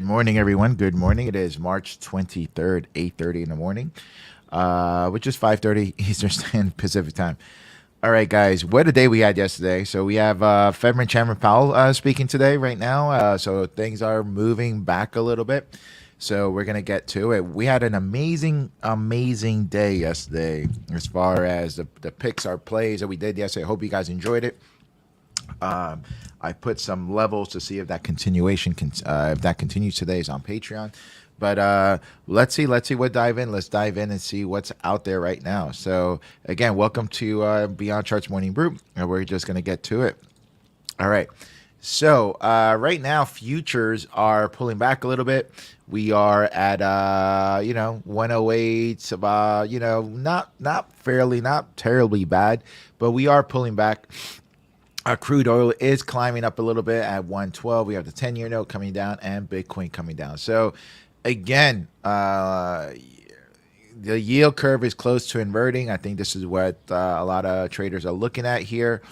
morning, everyone. Good morning. It is March 23rd, 8:30 in the morning, which is 5:30 Eastern Standard Pacific Time. All right, guys, what a day we had yesterday. So we have Federal Chairman Powell speaking today right now. So things are moving back a little bit. So we're going to get to it. We had an amazing, amazing day yesterday as far as the picks, our plays that we did yesterday. I hope you guys enjoyed it. I put some levels to see if that continuation if that continues today is on Patreon. But let's see what dive in. Let's dive in and see what's out there right now. So again, welcome to Beyond Charts Morning Brew, and we're just gonna get to it. All right. So right now, futures are pulling back a little bit. We are at 108. Not terribly bad, but we are pulling back. Crude oil is climbing up a little bit at 112. We have the 10-year note coming down and Bitcoin coming down. So again, the yield curve is close to inverting. I think this is what a lot of traders are looking at here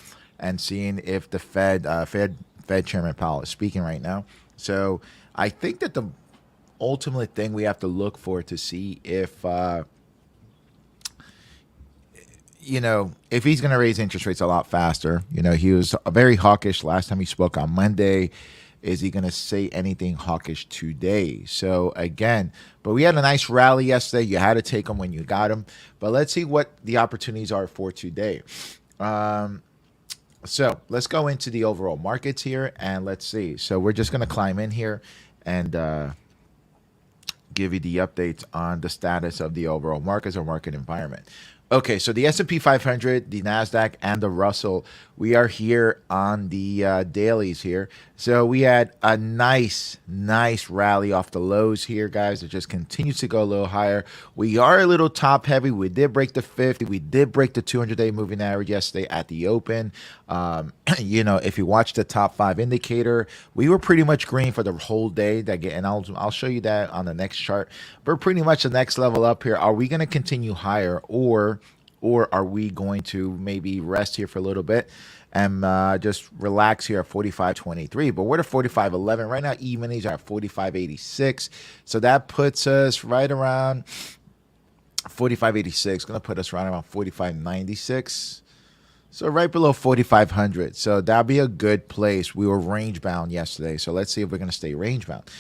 and seeing if the Fed Chairman Powell is speaking right now. So I think that the ultimate thing we have to look for to see if if he's going to raise interest rates a lot faster. He was very hawkish last time he spoke on Monday. Is he going to say anything hawkish today? So again, but we had a nice rally yesterday. You had to take them when you got them. But let's see what the opportunities are for today. So let's go into the overall markets here and let's see. So we're just going to climb in here and give you the updates on the status of the overall markets or market environment. Okay, so the S&P 500, the NASDAQ, and the Russell, we are here on the dailies here. So we had a nice rally off the lows here, guys. It just continues to go a little higher. We are a little top heavy. We did break the 50. We did break the 200-day moving average yesterday at the open. If you watch the top 5 indicator, we were pretty much green for the whole day. And I'll show you that on the next chart. But pretty much the next level up here. Are we going to continue higher or are we going to maybe rest here for a little bit and just relax here at 45.23? But we're at 45.11 right now. E-minis are at 45.86, so that puts us right around 45.86. Going to put us right around 45.96. So right below 4,500. So that'll be a good place. We were range bound yesterday, so let's see if we're going to stay range bound.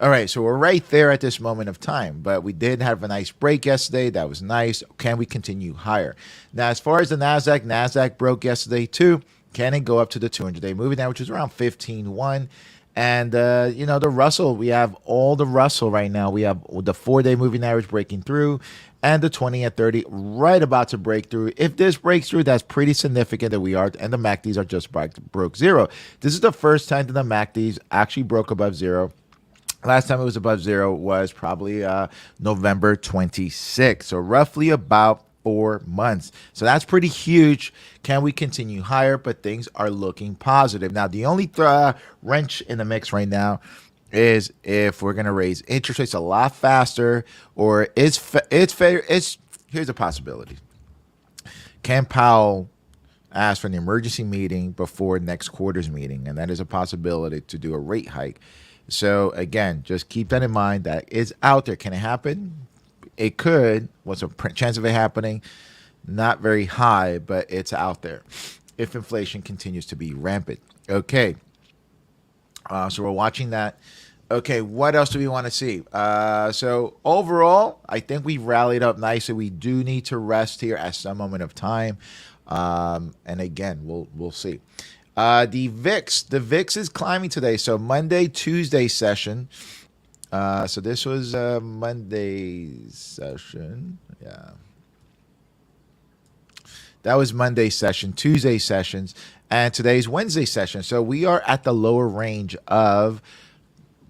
All right, so we're right there at this moment of time, but we did have a nice break yesterday. That was nice. Can we continue higher? Now, as far as the NASDAQ broke yesterday too. Can it go up to the 200-day moving average, which is around 15.1? And, the Russell, we have all the Russell right now. We have the 4-day moving average breaking through and the 20 and 30 right about to break through. If this breaks through, that's pretty significant that we are, and the MACDs are just broke zero. This is the first time that the MACDs actually broke above zero. Last time it was above zero was probably November 26th. So roughly about 4 months. So that's pretty huge. Can we continue higher? But things are looking positive. Now, the only wrench in the mix right now is if we're going to raise interest rates a lot faster, or here's a possibility. Can Powell ask for an emergency meeting before next quarter's meeting? And that is a possibility to do a rate hike. So again, just keep that in mind. That is out there. Can it happen? It could. What's the chance of it happening? Not very high, but it's out there if inflation continues to be rampant. Okay. So we're watching that. Okay, what else do we want to see? So overall, I think we rallied up nicely. We do need to rest here at some moment of time. And again, we'll see. The VIX is climbing today. So Monday, Tuesday session. So this was Monday's session. Yeah. That was Monday's session, Tuesday sessions, and today's Wednesday session. So we are at the lower range of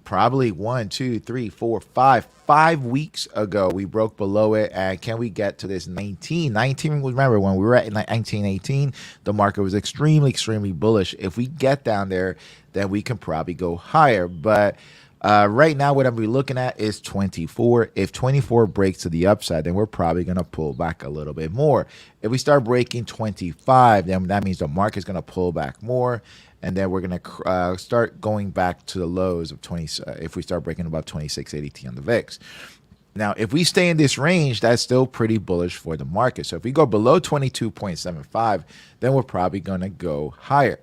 probably 5 weeks ago. We broke below it. And can we get to this 19? Remember when we were at 1918, the market was extremely bullish. If we get down there, then we can probably go higher. But right now, what I'm be looking at is 24. If 24 breaks to the upside, then we're probably going to pull back a little bit more. If we start breaking 25, then that means the market's going to pull back more. and then we're going to start going back to the lows of 20 if we start breaking above 2680 on the VIX. Now, if we stay in this range, that's still pretty bullish for the market. So if we go below 22.75, then we're probably going to go higher.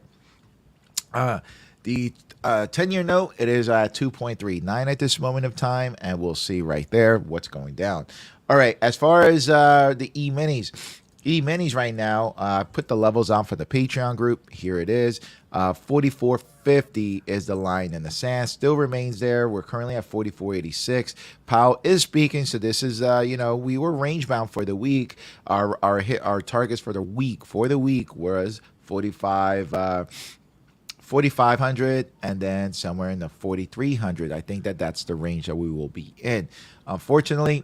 The 10-year note, it is at 2.39 at this moment of time, and we'll see right there what's going down. All right, as far as the E-minis right now, put the levels on for the Patreon group. Here it is. 44.50 is the line in the sand. Still remains there. We're currently at 44.86. Powell is speaking, so this is we were range bound for the week. Our targets for the week was 4,500 and then somewhere in the 4,300. I think that's the range that we will be in. Unfortunately,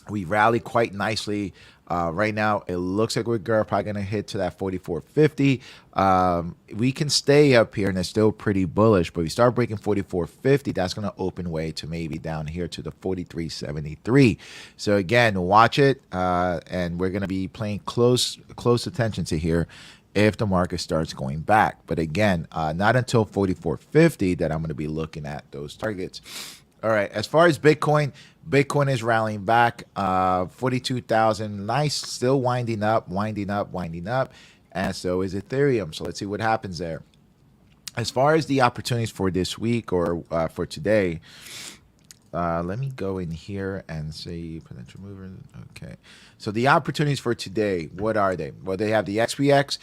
we rallied quite nicely. Right now, it looks like we're probably going to hit to that 44.50. We can stay up here, and it's still pretty bullish. But we start breaking 44.50, that's going to open way to maybe down here to the 43.73. So again, watch it, and we're going to be paying close attention to here if the market starts going back. But again, not until 44.50 that I'm going to be looking at those targets. All right, as far as Bitcoin is rallying back, 42,000, nice, still winding up, and so is Ethereum. So let's see what happens there. As far as the opportunities for this week or for today, let me go in here and see potential movers. Okay, so the opportunities for today, what are they? Well, they have the XPX.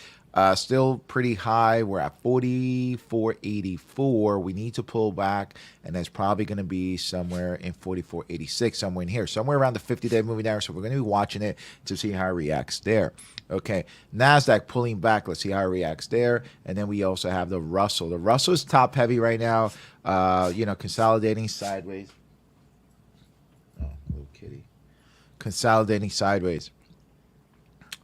Still pretty high. We're at 44.84. We need to pull back, and that's probably going to be somewhere in 44.86, somewhere in here, somewhere around the 50-day moving average. So we're going to be watching it to see how it reacts there. Okay, NASDAQ pulling back. Let's see how it reacts there. And then we also have the Russell. The Russell is top heavy right now, consolidating sideways. Oh, little kitty. Consolidating sideways.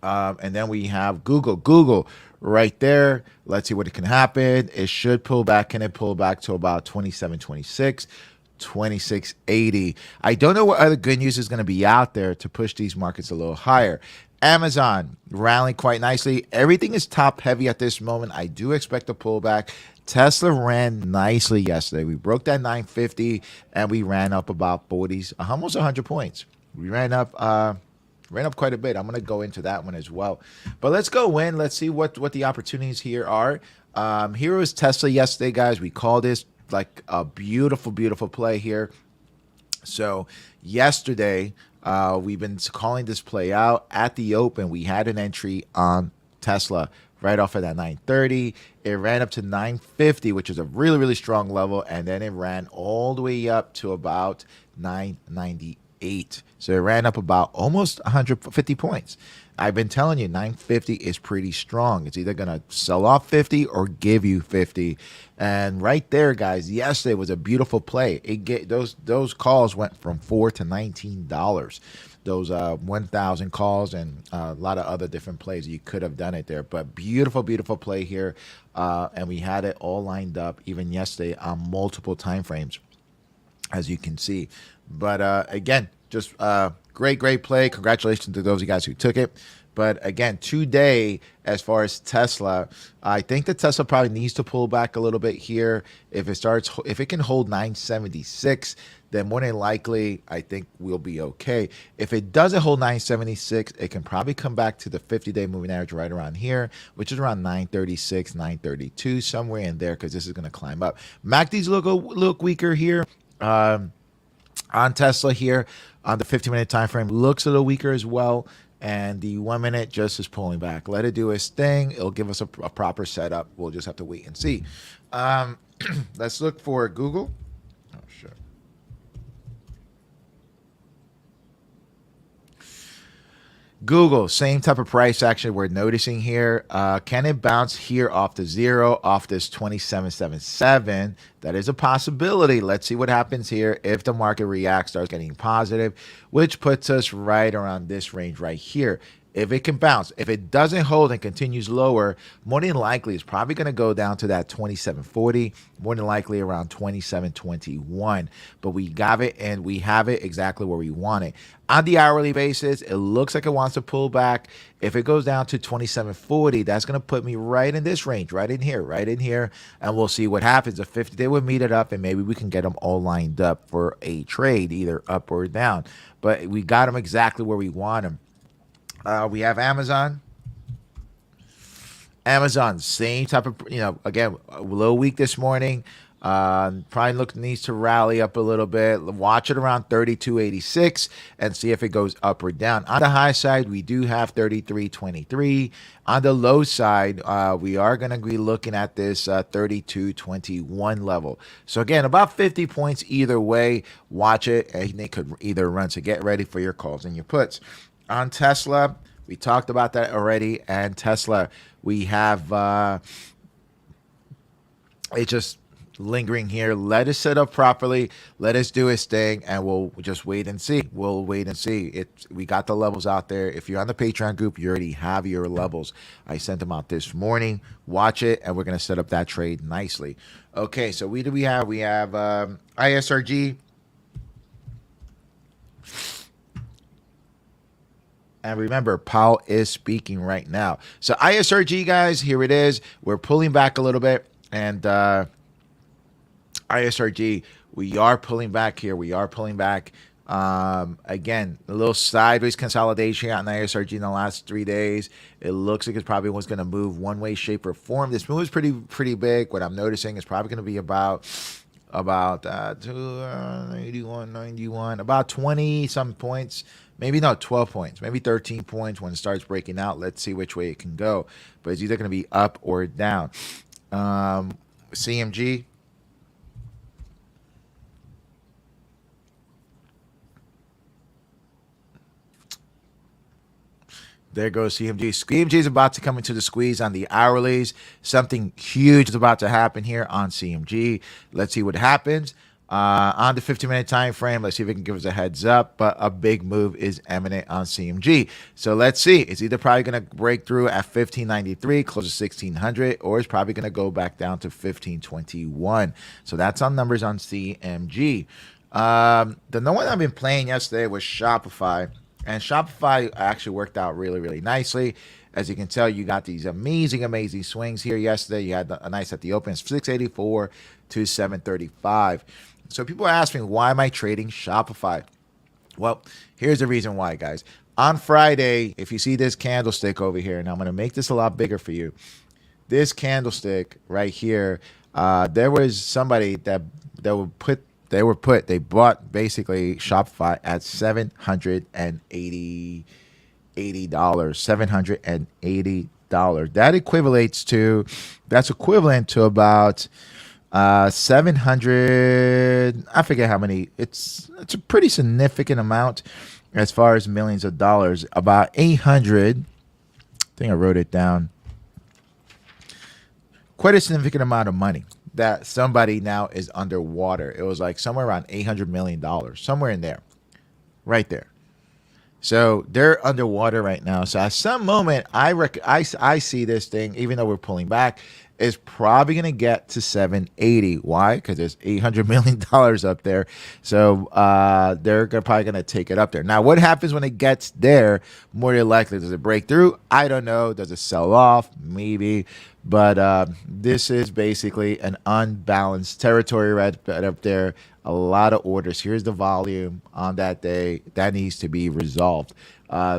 And then we have Google right there. Let's see what it can happen. It should pull back. Can it pull back to about 27.26, 26.80? I don't know what other good news is going to be out there to push these markets a little higher. Amazon rallying quite nicely. Everything is top heavy at this moment. I do expect a pullback. Tesla ran nicely yesterday. We broke that 950 and we ran up about 40s, almost 100 points. We ran up quite a bit. I'm going to go into that one as well. But let's go in. Let's see what the opportunities here are. Here was Tesla yesterday, guys. We called this like a beautiful, beautiful play here. So yesterday, we've been calling this play out. At the open, we had an entry on Tesla right off of that 930. It ran up to 950, which is a really, really strong level. And then it ran all the way up to about 998. So it ran up about almost 150 points. I've been telling you, 950 is pretty strong. It's either going to sell off 50 or give you 50. And right there, guys, yesterday was a beautiful play. Those calls went from $4 to $19. Those 1,000 calls and a lot of other different plays. You could have done it there. But beautiful, beautiful play here. And we had it all lined up even yesterday on multiple time frames, as you can see. But again, just great play. Congratulations to those of you guys who took it. But again, today, as far as Tesla, I think that Tesla probably needs to pull back a little bit here. If it can hold 976, then more than likely, I think we'll be okay. If it doesn't hold 976, it can probably come back to the 50-day moving average right around here, which is around 936, 932, somewhere in there, because this is going to climb up. MACDs look weaker here. On Tesla here, on the 15-minute time frame, looks a little weaker as well. And the 1 minute just is pulling back. Let it do its thing. It'll give us a proper setup. We'll just have to wait and see. Let's look for Google. Oh, sure. Google, same type of price action we're noticing here. Can it bounce here off the zero, off this 27.77? That is a possibility. Let's see what happens here if the market reacts, starts getting positive, which puts us right around this range right here. If it can bounce, if it doesn't hold and continues lower, more than likely it's probably going to go down to that 27.40, more than likely around 27.21. But we got it and we have it exactly where we want it. On the hourly basis, it looks like it wants to pull back. If it goes down to 27.40, that's going to put me right in this range, right in here, and we'll see what happens. The 50-day would meet it up, and maybe we can get them all lined up for a trade, either up or down. But we got them exactly where we want them. We have Amazon. Amazon, same type of, again, a little weak this morning. Probably needs to rally up a little bit. Watch it around 32.86 and see if it goes up or down. On the high side, we do have 33.23. On the low side, we are going to be looking at this 32.21 level. So again, about 50 points either way. Watch it, and it could either run. So get ready for your calls and your puts. On Tesla, we talked about that already. And Tesla, we have it just lingering here. Let it set up properly. Let us do its thing, and we'll just wait and see. We'll wait and see. We got the levels out there. If you're on the Patreon group, you already have your levels. I sent them out this morning. Watch it, and we're going to set up that trade nicely. Okay, so we have? We have ISRG. And remember, Powell is speaking right now. So ISRG, guys, here it is. We're pulling back a little bit. And ISRG, we are pulling back here. We are pulling back. Again, a little sideways consolidation on ISRG in the last 3 days. It looks like it probably was going to move one way, shape, or form. This move is pretty big. What I'm noticing is probably going to be about 81, 91, about 20 some points. Maybe not 12 points, maybe 13 points when it starts breaking out. Let's see which way it can go. But it's either going to be up or down. CMG. There goes CMG. CMG is about to come into the squeeze on the hourlies. Something huge is about to happen here on CMG. Let's see what happens. On the 15-minute time frame, let's see if it can give us a heads up. But a big move is imminent on CMG. So let's see. It's either probably going to break through at 1593, close to 1600, or it's probably going to go back down to 1521. So that's on numbers on CMG. The one I've been playing yesterday was Shopify. And Shopify actually worked out really, really nicely. As you can tell, you got these amazing swings here yesterday. You had a nice at the open, 684 to 735. So people are asking, why am I trading Shopify? Well, here's the reason why, guys. On Friday, if you see this candlestick over here, and I'm going to make this a lot bigger for you. This candlestick right here, there was somebody that they bought basically Shopify at $780. That's equivalent to about 700. I forget how many. It's a pretty significant amount as far as millions of dollars. About 800. I think I wrote it down. Quite a significant amount of money that somebody now is underwater. It was like somewhere around $800 million, somewhere in there, right there. So they're underwater right now. So at some moment, I see this thing, even though we're pulling back, is probably going to get to 780. Why? Because there's $800 million up there. So they're probably going to take it up there. Now, what happens when it gets there? More than likely, does it break through? I don't know. Does it sell off? Maybe. But this is basically an unbalanced territory right up there. A lot of orders. Here's the volume on that day. That needs to be resolved.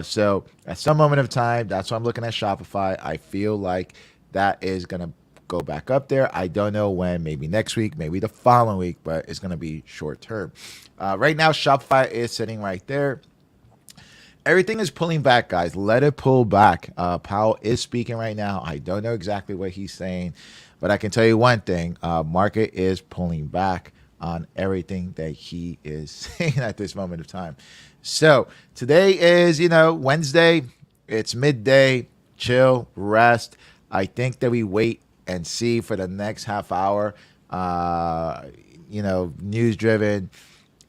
So at some moment of time, that's why I'm looking at Shopify. I feel like that is going to go back up there. I don't know when, maybe next week, maybe the following week, but it's going to be short term. Right now, Shopify is sitting right there. Everything is pulling back, guys. Let it pull back. Powell is speaking right now. I don't know exactly what he's saying, but I can tell you one thing. Market is pulling back on everything that he is saying at this moment of time. So today is, Wednesday. It's midday. Chill, rest. I think that we wait and see for the next half hour. News driven.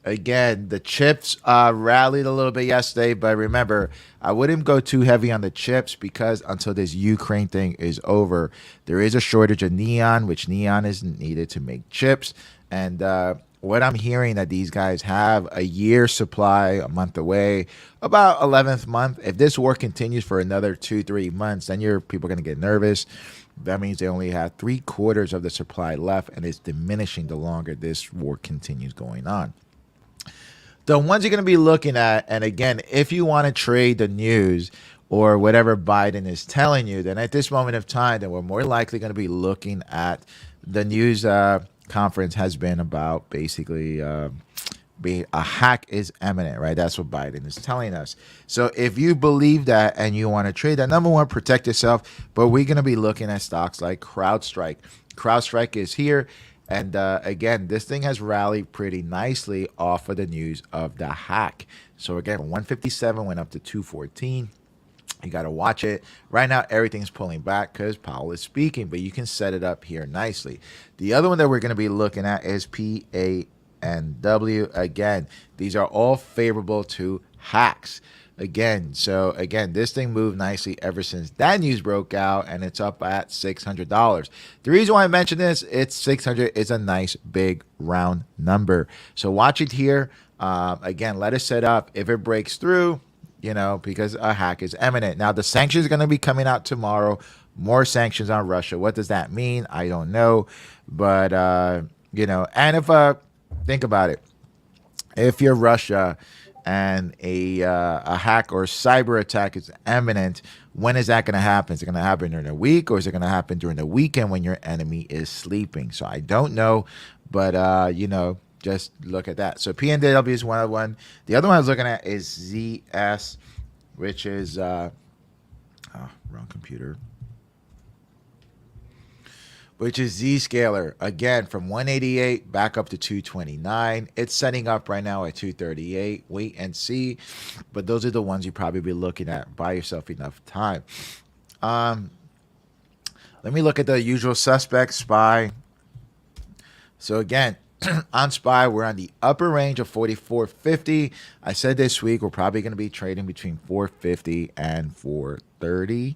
Again, the chips rallied a little bit yesterday, but remember, I wouldn't go too heavy on the chips because until this Ukraine thing is over, there is a shortage of neon, which neon is needed to make chips. And what I'm hearing that these guys have a year supply, a month away, about 11th month. If this war continues for another 2-3 months, then people are going to get nervous. That means they only have 3/4 of the supply left, and it's diminishing the longer this war continues going on. The ones you're going to be looking at, and again, if you want to trade the news or whatever Biden is telling you, then at this moment of time, then we're more likely going to be looking at the news conference has been about basically a hack is imminent, right? That's what Biden is telling us. So if you believe that and you want to trade that, number one, protect yourself. But we're going to be looking at stocks like CrowdStrike. CrowdStrike is here. And again, this thing has rallied pretty nicely off of the news of the hack. So again, 157 went up to 214. You got to watch it. Right now, everything's pulling back because Powell is speaking, but you can set it up here nicely. The other one that we're going to be looking at is PANW. Again, these are all favorable to hacks. Again, this thing moved nicely ever since that news broke out, and it's up at $600. The reason why I mentioned this, it's 600 is a nice big round number. So watch it here. Again, let it set up. If it breaks through, because a hack is imminent. Now, the sanctions are going to be coming out tomorrow. More sanctions on Russia. What does that mean? I don't know. But, and if, think about it. If you're Russia and a hack or cyber attack is imminent, when is that going to happen? Is it going to happen during the week, or is it going to happen during the weekend when your enemy is sleeping? So I don't know, but just look at that. So PNW is one. The other one I was looking at is ZS, which is wrong computer. Which is Zscaler, again, from 188 back up to 229. It's setting up right now at 238. Wait and see. But those are the ones you probably be looking at. Buy yourself enough time. Let me look at the usual suspects, SPY. So again, on SPY, we're on the upper range of 44.50. I said this week we're probably going to be trading between 450 and 430.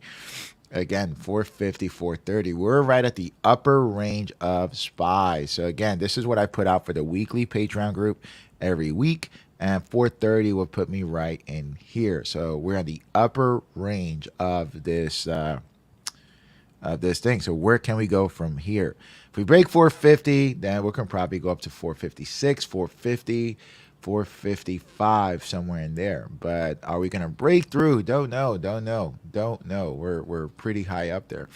Again, 450, 430. We're right at the upper range of SPY. So again, this is what I put out for the weekly Patreon group every week. And 430 will put me right in here. So we're on the upper range of this thing. So where can we go from here? If we break 450, then we can probably go up to 456, 450, 455, somewhere in there. But are we going to break through? Don't know. We're pretty high up there.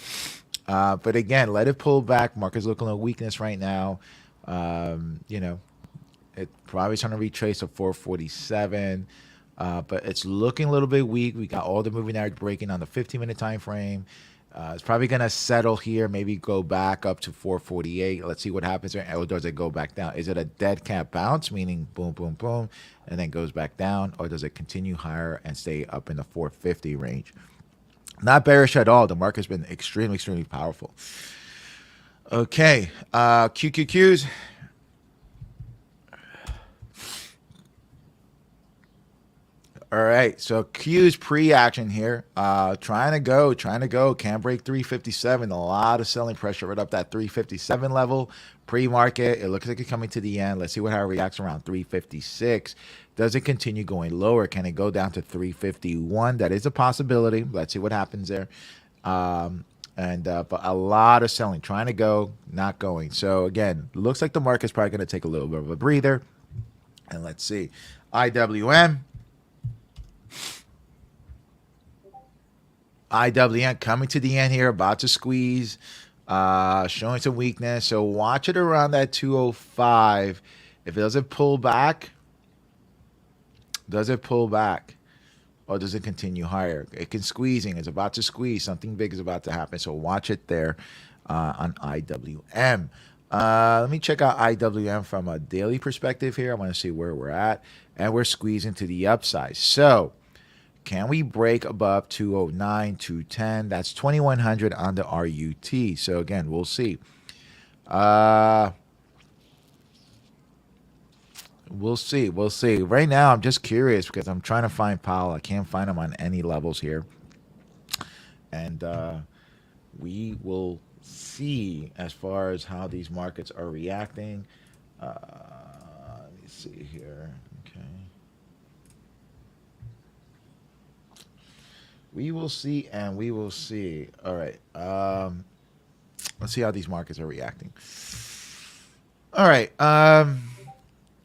But again, let it pull back. Market's looking at weakness right now. It probably trying to retrace to 447. But it's looking a little bit weak. We got all the moving average breaking on the 15-minute time frame. It's probably going to settle here, maybe go back up to 448. Let's see what happens there. Or does it go back down? Is it a dead cat bounce, meaning boom, boom, boom, and then goes back down? Or does it continue higher and stay up in the 450 range? Not bearish at all. The market's been extremely, extremely powerful. Okay, QQQs. All right, so Q's pre-action here. Trying to go. Can't break 357. A lot of selling pressure right up that 357 level. Pre-market, it looks like it's coming to the end. Let's see how it reacts around 356. Does it continue going lower? Can it go down to 351? That is a possibility. Let's see what happens there. But a lot of selling. Trying to go, not going. So again, looks like the market's probably going to take a little bit of a breather. And let's see. IWM coming to the end here, about to squeeze, showing some weakness. So watch it around that 205. If it doesn't pull back, or does it continue higher? It can squeezing. It's about to squeeze. Something big is about to happen. So watch it there on IWM. Let me check out IWM from a daily perspective here. I want to see where we're at. And we're squeezing to the upside. So can we break above 209, 210? That's 2100 on the RUT. So again, we'll see. We'll see. We'll see. Right now, I'm just curious because I'm trying to find Powell. I can't find him on any levels here. And we will see as far as how these markets are reacting. Let me see here. Okay. We will see, and we will see. All right. Let's see how these markets are reacting. All right.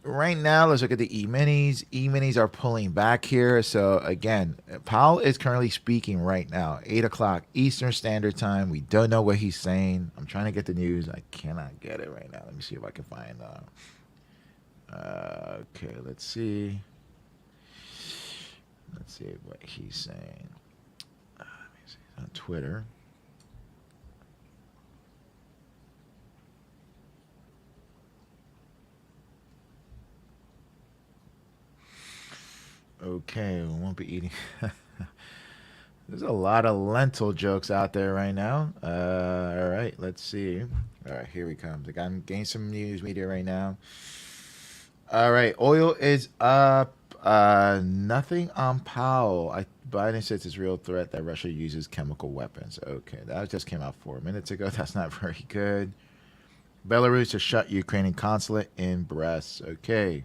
Right now, let's look at the E-minis. E-minis are pulling back here. So again, Powell is currently speaking right now, 8 o'clock Eastern Standard Time. We don't know what he's saying. I'm trying to get the news. I cannot get it right now. Let me see if I can find. Okay, let's see. Let's see what he's saying. Let me see. On Twitter. Okay, we won't be eating. There's a lot of lentil jokes out there right now. All right, let's see. All right, here we come. I'm getting some news media right now. All right, oil is up. Nothing on Powell. Biden says it's a real threat that Russia uses chemical weapons. Okay, that just came out 4 minutes ago. That's not very good. Belarus to shut Ukrainian consulate in Brest. Okay.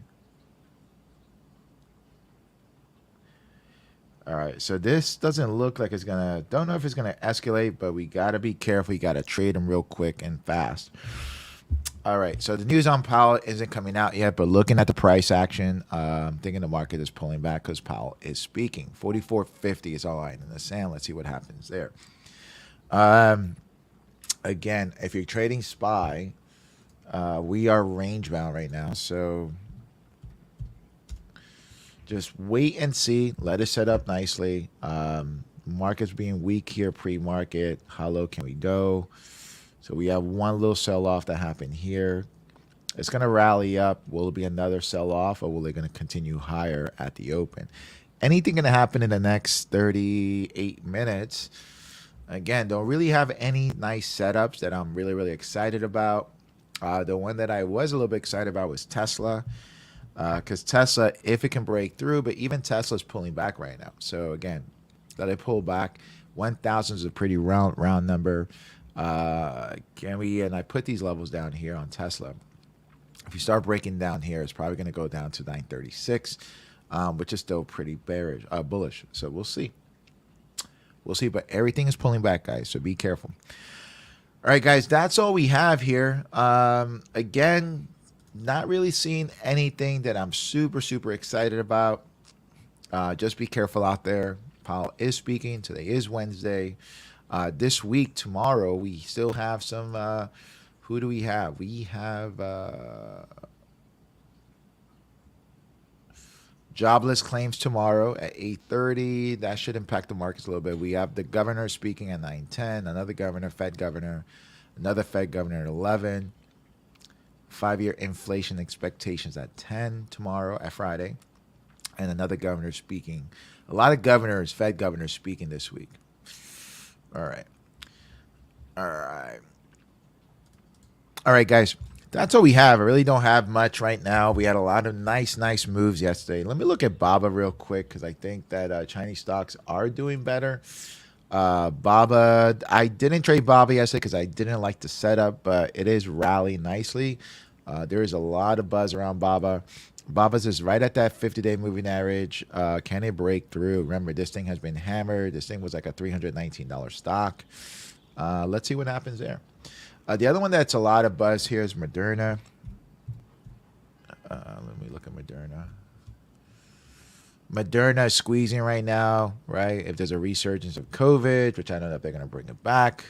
All right, so this doesn't look like it's gonna. Don't know if it's gonna escalate, but we gotta be careful. We gotta trade them real quick and fast. All right, so the news on Powell isn't coming out yet, but looking at the price action, I'm thinking the market is pulling back because Powell is speaking. 44.50 is all right in the sand. Let's see what happens there. Again, if you're trading SPY, we are range bound right now, so just wait and see. Let it set up nicely. Market's being weak here pre-market. How low can we go? So we have one little sell-off that happened here. It's going to rally up. Will it be another sell-off, or will it going to continue higher at the open? Anything going to happen in the next 38 minutes. Again, don't really have any nice setups that I'm really, really excited about. The one that I was a little bit excited about was Tesla. Because Tesla, if it can break through, but even Tesla's pulling back right now. So again, let it pull back. 1,000 is a pretty round number. And I put these levels down here on Tesla. If you start breaking down here, it's probably going to go down to 936, which is still pretty bearish, bullish. So we'll see. We'll see, but everything is pulling back, guys, so be careful. All right, guys, that's all we have here. Again, not really seeing anything that I'm super, super excited about. Just be careful out there. Powell is speaking. Today is Wednesday. This week, tomorrow, we still have some. Who do we have? We have jobless claims tomorrow at 8:30. That should impact the markets a little bit. We have the governor speaking at 9:10. Another governor, Fed governor, another Fed governor at 11. 5-year inflation expectations at 10 tomorrow, at Friday. And another governor speaking. A lot of governors, Fed governors speaking this week. All right. All right. All right, guys. That's all we have. I really don't have much right now. We had a lot of nice moves yesterday. Let me look at BABA real quick because I think that Chinese stocks are doing better. BABA, I didn't trade BABA yesterday because I didn't like the setup, but it is rallying nicely. There is a lot of buzz around BABA. BABA's is right at that 50-day moving average. Can it break through? Remember, this thing has been hammered. This thing was like a $319 stock. Let's see what happens there. The other one that's a lot of buzz here is Moderna. Let me look at Moderna. Moderna is squeezing right now, right? If there's a resurgence of COVID, which I don't know if they're going to bring it back.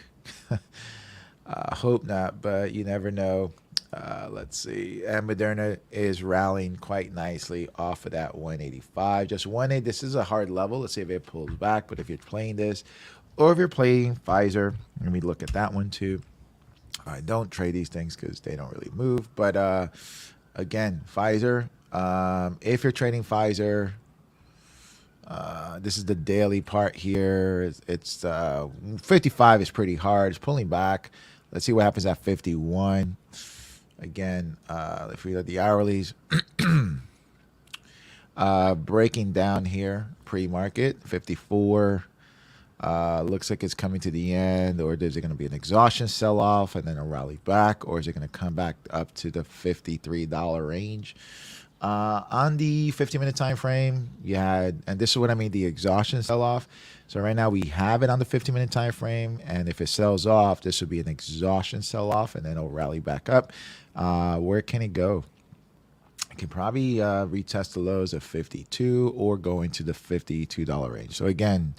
Hope not, but you never know. Let's see. And Moderna is rallying quite nicely off of that 185. Just 180. This is a hard level. Let's see if it pulls back. But if you're playing this, or if you're playing Pfizer, let me look at that one too. I don't trade these things because they don't really move. But again, Pfizer. If you're trading Pfizer, this is the daily part here. It's 55 is pretty hard. It's pulling back. Let's see what happens at 51. Again, if we look at the hourlies, breaking down here, pre-market 54. Looks like it's coming to the end, or is it going to be an exhaustion sell-off and then a rally back, or is it going to come back up to the $53 range? On the 50-minute time frame, you had, and this is what I mean, the exhaustion sell-off. So right now we have it on the 50-minute time frame, and if it sells off, this would be an exhaustion sell-off, and then it'll rally back up. Where can it go? It can probably retest the lows of 52 or go into the $52 range. So again,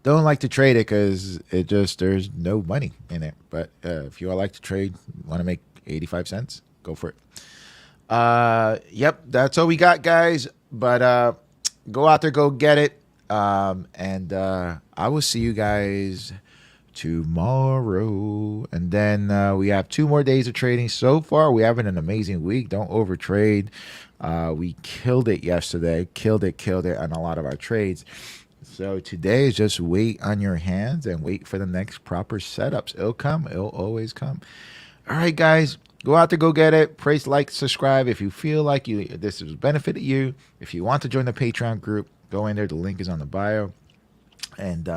don't like to trade it because there's no money in it. But if you all like to trade, want to make 85 cents, go for it. Yep, that's all we got, guys. But go out there, go get it. And I will see you guys tomorrow. And then we have 2 more days of trading. So far, we're having an amazing week. Don't overtrade. We killed it yesterday. Killed it on a lot of our trades. So today is just wait on your hands and wait for the next proper setups. It'll come. It'll always come. All right, guys. Go out there, go get it. Praise, like, subscribe if you feel like this has benefited you. If you want to join the Patreon group, go in there. The link is on the bio. And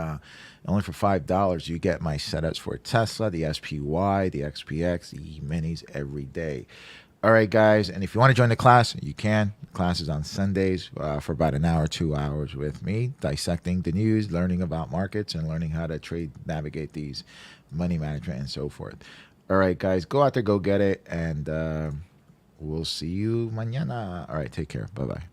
only for $5, you get my setups for Tesla, the SPY, the XPX, the E-minis every day. All right, guys. And if you want to join the class, you can. The class is on Sundays for about an hour, 2 hours with me, dissecting the news, learning about markets, and learning how to trade, navigate these, money management, and so forth. All right, guys. Go out there, go get it. And we'll see you mañana. All right, take care. Bye-bye.